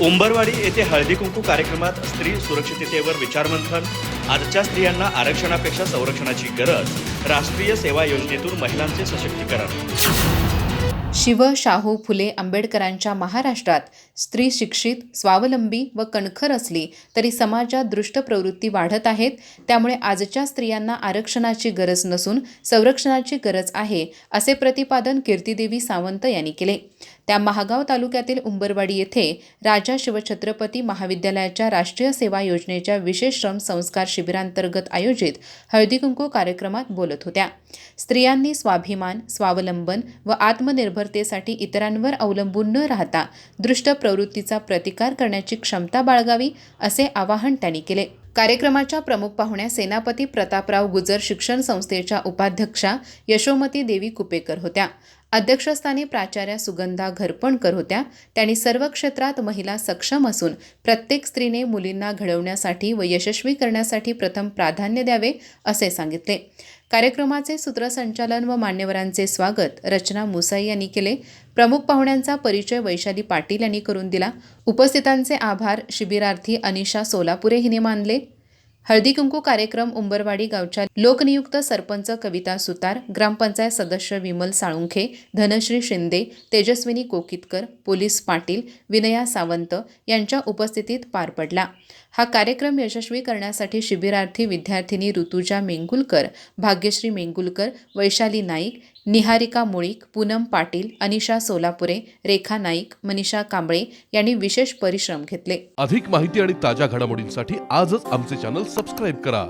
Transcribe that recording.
उंबरवाडी येथे हळदी कुंकू कार्यक्रमात स्त्री सुरक्षिततेवर विचारमंथन. आजच्या स्त्रियांना आरक्षणापेक्षा संरक्षणाची गरज. राष्ट्रीय सेवा योजनेतून महिलांचे सशक्तीकरण. शिव शाहू फुले आंबेडकरांच्या महाराष्ट्रात स्त्री शिक्षित, स्वावलंबी व कणखर असली तरी समाजात दुष्ट प्रवृत्ती वाढत आहेत. त्यामुळे आजच्या स्त्रियांना आरक्षणाची गरज नसून संरक्षणाची गरज आहे, असे प्रतिपादन कीर्तिदेवी सावंत यांनी केले. त्या महागाव तालुक्यातील उंबरवाडी येथे राजा शिवछत्रपती महाविद्यालयाच्या राष्ट्रीय सेवा योजनेच्या विशेष श्रम संस्कार शिबिरांतर्गत आयोजित हळदी कुंकू कार्यक्रमात बोलत होत्या. स्त्रियांनी स्वाभिमान, स्वावलंबन व आत्मनिर्भरतेसाठी इतरांवर अवलंबून न राहता दुष्ट प्रवृत्तीचा प्रतिकार करण्याची क्षमता बाळगावी, असे आवाहन त्यांनी केले. कार्यक्रमाच्या प्रमुख पाहुण्या सेनापती प्रतापराव गुजर शिक्षण संस्थेच्या उपाध्यक्षा यशोमती देवी कुपेकर होत्या. अध्यक्षस्थानी प्राचार्या सुगंधा घरपणकर होत्या. त्यांनी सर्व क्षेत्रात महिला सक्षम असून प्रत्येक स्त्रीने मुलींना घडवण्यासाठी व यशस्वी करण्यासाठी प्रथम प्राधान्य द्यावे, असे सांगितले. कार्यक्रमाचे सूत्रसंचालन व मान्यवरांचे स्वागत रचना मुसाई यांनी केले. प्रमुख पाहुण्यांचा परिचय वैशाली पाटील यांनी करून दिला. उपस्थितांचे आभार शिबिरार्थी अनिशा सोलापुरे हिने मानले. हळदी कुंकू कार्यक्रम उंबरवाडी गावच्या लोकनियुक्त सरपंच कविता सुतार, ग्रामपंचायत सदस्य विमल साळुंखे, धनश्री शिंदे, तेजस्विनी कोकितकर, पोलीस पाटील विनया सावंत यांच्या उपस्थितीत पार पडला. हा कार्यक्रम यशस्वी करण्यासाठी शिबिरार्थी विद्यार्थिनी ऋतुजा मेंगुलकर, भाग्यश्री मेंगुलकर, वैशाली नाईक, निहारिका मुळीक, पूनम पाटील, अनिशा सोलापुरे, रेखा नाईक, मनीषा कांबळे यांनी विशेष परिश्रम घेतले. अधिक माहिती आणि ताज्या घडामोडींसाठी आजच आमचे चॅनल सबस्क्राईब करा.